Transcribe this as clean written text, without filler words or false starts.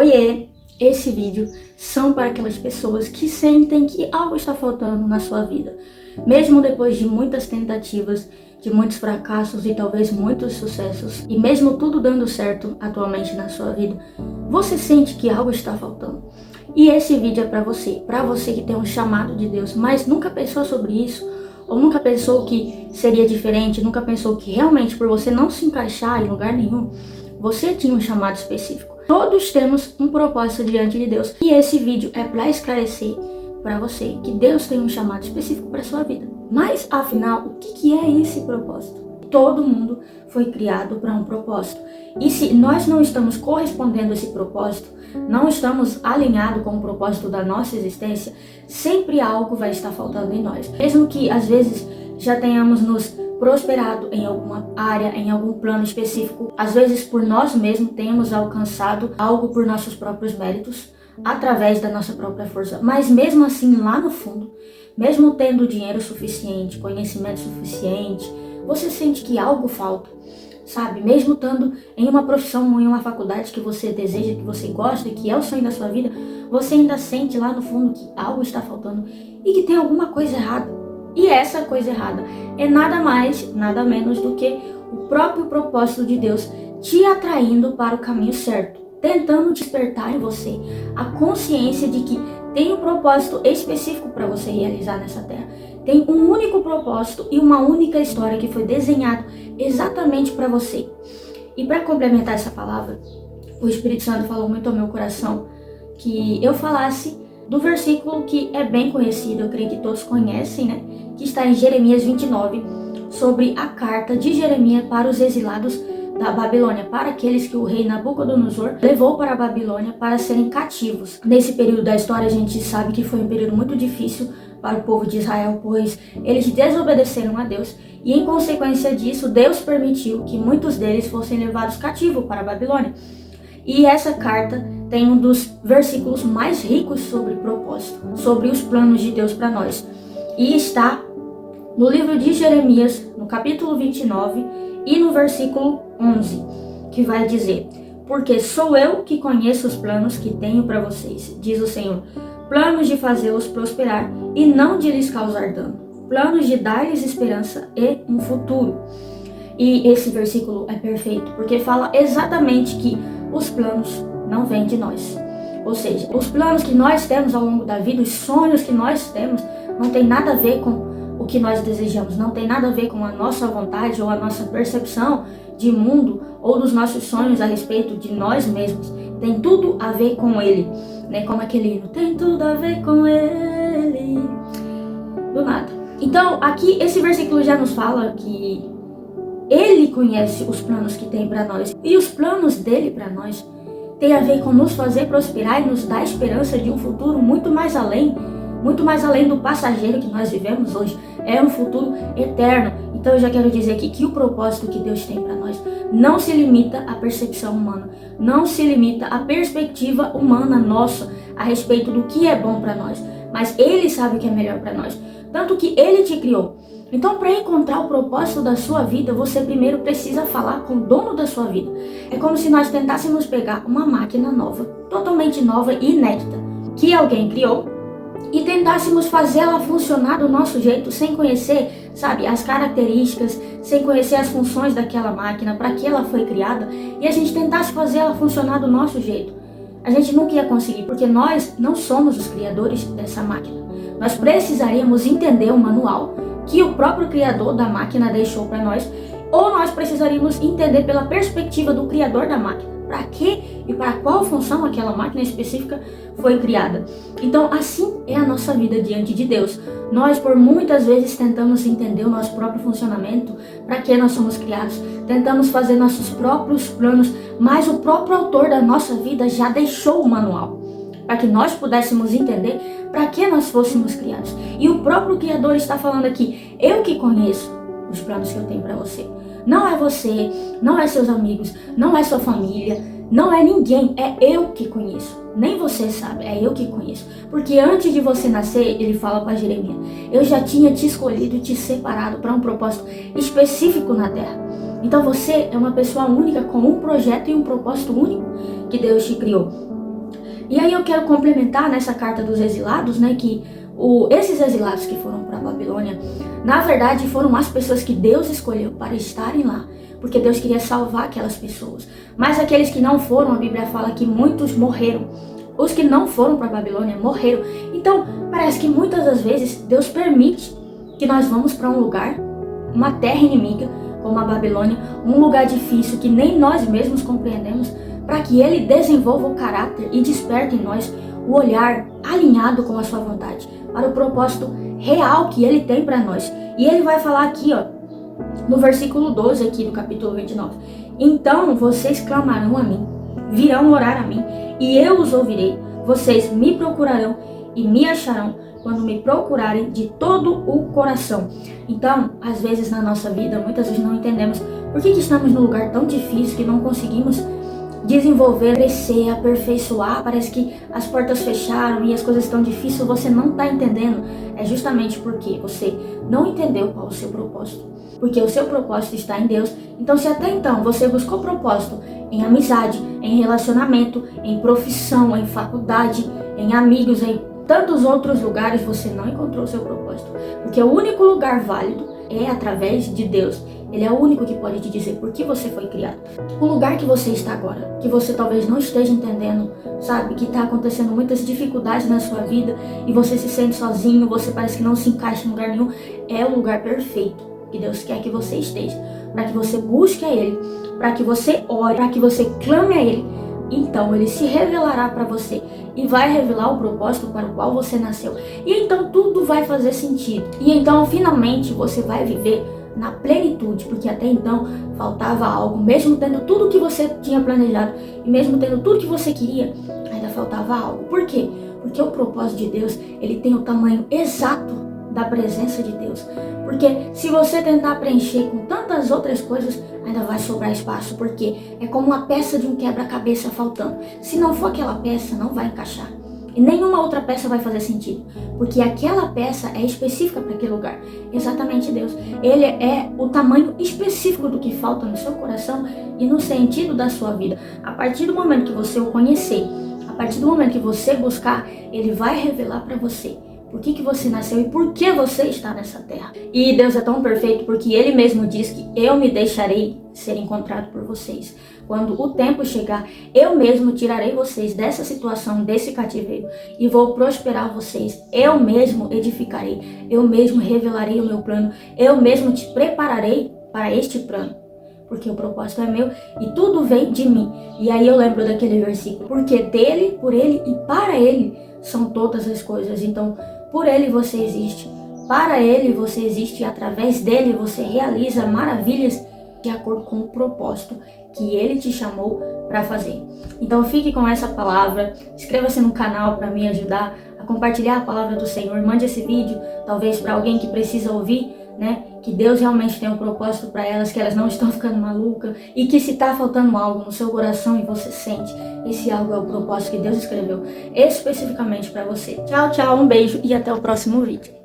Oiê! Esse vídeo são para aquelas pessoas que sentem que algo está faltando na sua vida. Mesmo depois de muitas tentativas, de muitos fracassos e talvez muitos sucessos, e mesmo tudo dando certo atualmente na sua vida, você sente que algo está faltando. E esse vídeo é para você que tem um chamado de Deus, mas nunca pensou sobre isso, ou nunca pensou que seria diferente, nunca pensou que realmente por você não se encaixar em lugar nenhum, você tinha um chamado específico. Todos temos um propósito diante de Deus. E esse vídeo é para esclarecer para você que Deus tem um chamado específico para sua vida. Mas, afinal, o que é esse propósito? Todo mundo foi criado para um propósito. E se nós não estamos correspondendo a esse propósito, não estamos alinhados com o propósito da nossa existência, sempre algo vai estar faltando em nós. Mesmo que, às vezes, já tenhamos nos prosperado em alguma área, em algum plano específico, às vezes por nós mesmos temos alcançado algo por nossos próprios méritos, através da nossa própria força, mas mesmo assim lá no fundo, mesmo tendo dinheiro suficiente, conhecimento suficiente, você sente que algo falta, sabe? Mesmo estando em uma profissão, em uma faculdade que você deseja, que você gosta, que é o sonho da sua vida, você ainda sente lá no fundo que algo está faltando e que tem alguma coisa errada. E essa coisa errada é nada mais, nada menos do que o próprio propósito de Deus te atraindo para o caminho certo, tentando despertar em você a consciência de que tem um propósito específico para você realizar nessa terra. Tem um único propósito e uma única história que foi desenhado exatamente para você. E para complementar essa palavra, o Espírito Santo falou muito ao meu coração que eu falasse do versículo que é bem conhecido, eu creio que todos conhecem, né? Que está em Jeremias 29, sobre a carta de Jeremias para os exilados da Babilônia, para aqueles que o rei Nabucodonosor levou para a Babilônia para serem cativos. Nesse período da história, a gente sabe que foi um período muito difícil para o povo de Israel, pois eles desobedeceram a Deus e, em consequência disso, Deus permitiu que muitos deles fossem levados cativos para a Babilônia. E essa carta tem um dos versículos mais ricos sobre propósito, sobre os planos de Deus para nós. E está no livro de Jeremias, no capítulo 29 e no versículo 11, que vai dizer: porque sou eu que conheço os planos que tenho para vocês, diz o Senhor, planos de fazê-los prosperar e não de lhes causar dano, planos de dar-lhes esperança e um futuro. E esse versículo é perfeito, porque fala exatamente que os planos não vêm de nós. Ou seja, os planos que nós temos ao longo da vida, os sonhos que nós temos, não tem nada a ver com o que nós desejamos, não tem nada a ver com a nossa vontade ou a nossa percepção de mundo ou dos nossos sonhos a respeito de nós mesmos. Tem tudo a ver com Ele, né? Como aquele hino, tem tudo a ver com Ele. Do nada. Então, aqui esse versículo já nos fala que Ele conhece os planos que tem para nós. E os planos dele para nós tem a ver com nos fazer prosperar e nos dar esperança de um futuro muito mais além do passageiro que nós vivemos hoje. É um futuro eterno. Então eu já quero dizer aqui que o propósito que Deus tem para nós não se limita à percepção humana, não se limita à perspectiva humana nossa a respeito do que é bom para nós, mas Ele sabe o que é melhor para nós, tanto que Ele te criou. Então, para encontrar o propósito da sua vida, você primeiro precisa falar com o dono da sua vida. É como se nós tentássemos pegar uma máquina nova, totalmente nova e inédita, que alguém criou, e tentássemos fazer ela funcionar do nosso jeito, sem conhecer, sabe, as características, sem conhecer as funções daquela máquina, para que ela foi criada, e a gente tentasse fazer ela funcionar do nosso jeito. A gente nunca ia conseguir, porque nós não somos os criadores dessa máquina. Nós precisaríamos entender o manual que o próprio criador da máquina deixou para nós, ou nós precisaríamos entender pela perspectiva do criador da máquina, para que e para qual função aquela máquina específica foi criada. Então, assim é a nossa vida diante de Deus. Nós, por muitas vezes, tentamos entender o nosso próprio funcionamento, para que nós somos criados, tentamos fazer nossos próprios planos, mas o próprio autor da nossa vida já deixou o manual, para que nós pudéssemos entender para que nós fôssemos criados. E o próprio Criador está falando aqui: eu que conheço os planos que eu tenho para você. Não é você, não é seus amigos, não é sua família, não é ninguém, é eu que conheço. Nem você sabe, é eu que conheço. Porque antes de você nascer, ele fala para Jeremias: eu já tinha te escolhido e te separado para um propósito específico na terra. Então você é uma pessoa única com um projeto e um propósito único que Deus te criou. E aí eu quero complementar nessa carta dos exilados, né, que esses exilados que foram para a Babilônia, na verdade foram as pessoas que Deus escolheu para estarem lá, porque Deus queria salvar aquelas pessoas. Mas aqueles que não foram, a Bíblia fala que muitos morreram. Os que não foram para a Babilônia morreram. Então, parece que muitas das vezes Deus permite que nós vamos para um lugar, uma terra inimiga, como a Babilônia, um lugar difícil que nem nós mesmos compreendemos, para que Ele desenvolva o caráter e desperte em nós o olhar alinhado com a sua vontade, para o propósito real que Ele tem para nós. E Ele vai falar aqui, ó, no versículo 12 aqui do capítulo 29. Então vocês clamarão a mim, virão orar a mim, e eu os ouvirei. Vocês me procurarão e me acharão quando me procurarem de todo o coração. Então, às vezes na nossa vida, muitas vezes não entendemos por que estamos num lugar tão difícil que não conseguimos desenvolver, crescer, aperfeiçoar. Parece que as portas fecharam e as coisas estão difíceis, você não está entendendo. É justamente porque você não entendeu qual é o seu propósito. Porque o seu propósito está em Deus. Então, se até então você buscou propósito em amizade, em relacionamento, em profissão, em faculdade, em amigos, em tantos outros lugares, você não encontrou o seu propósito. Porque o único lugar válido é através de Deus. Ele é o único que pode te dizer por que você foi criado. O lugar que você está agora, que você talvez não esteja entendendo, sabe? Que está acontecendo muitas dificuldades na sua vida e você se sente sozinho, você parece que não se encaixa em lugar nenhum, é o lugar perfeito que Deus quer que você esteja. Para que você busque a Ele, para que você ore, para que você clame a Ele. Então Ele se revelará para você e vai revelar o propósito para o qual você nasceu. E então tudo vai fazer sentido. E então finalmente você vai viver na plenitude, porque até então faltava algo, mesmo tendo tudo que você tinha planejado e mesmo tendo tudo que você queria, ainda faltava algo. Por quê? Porque o propósito de Deus, ele tem o tamanho exato da presença de Deus. Porque se você tentar preencher com tantas outras coisas, ainda vai sobrar espaço, porque é como uma peça de um quebra-cabeça faltando. Se não for aquela peça, não vai encaixar. E nenhuma outra peça vai fazer sentido, porque aquela peça é específica para aquele lugar. Exatamente Deus. Ele é o tamanho específico do que falta no seu coração e no sentido da sua vida. A partir do momento que você o conhecer, a partir do momento que você buscar, Ele vai revelar para você por que você nasceu e por que você está nessa terra. E Deus é tão perfeito porque Ele mesmo diz que eu me deixarei ser encontrado por vocês. Quando o tempo chegar, eu mesmo tirarei vocês dessa situação, desse cativeiro, e vou prosperar vocês. Eu mesmo edificarei, eu mesmo revelarei o meu plano, eu mesmo te prepararei para este plano. Porque o propósito é meu e tudo vem de mim. E aí eu lembro daquele versículo, porque dele, por ele e para ele são todas as coisas. Então, por ele você existe, para ele você existe e através dele você realiza maravilhas de acordo com o propósito que ele te chamou para fazer. Então fique com essa palavra, inscreva-se no canal para me ajudar a compartilhar a palavra do Senhor, mande esse vídeo talvez para alguém que precisa ouvir, né? Que Deus realmente tem um propósito para elas, que elas não estão ficando malucas e que se está faltando algo no seu coração e você sente, esse algo é o propósito que Deus escreveu especificamente para você. Tchau, tchau, um beijo e até o próximo vídeo.